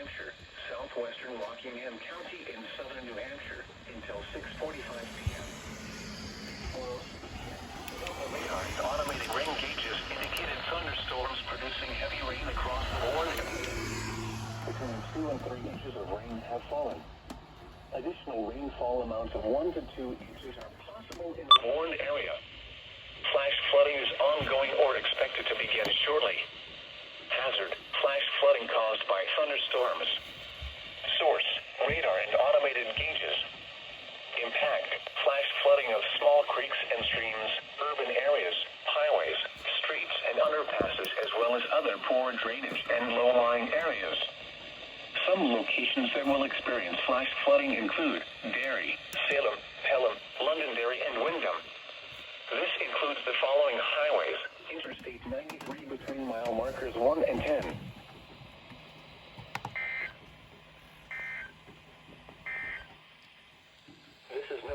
Hampshire, southwestern Rockingham County in southern New Hampshire until 6:45 p.m. Local radar and automated rain gauges indicated thunderstorms producing heavy rain across the board. Between 2 and 3 inches of rain have fallen. Additional rainfall amounts of 1 to 2 inches are possible in the warned area. Flash flooding is ongoing or expected to begin shortly. Hazard: flash flooding caused by thunderstorms. Source: radar and automated gauges. Impact: flash flooding of small creeks and streams, urban areas, highways, streets, and underpasses, as well as other poor drainage and low-lying areas. Some locations that will experience flash flooding include Derry, Salem, Pelham, Londonderry, and Windham. This includes the following highways: Interstate 93 between mile markers 1 and 10,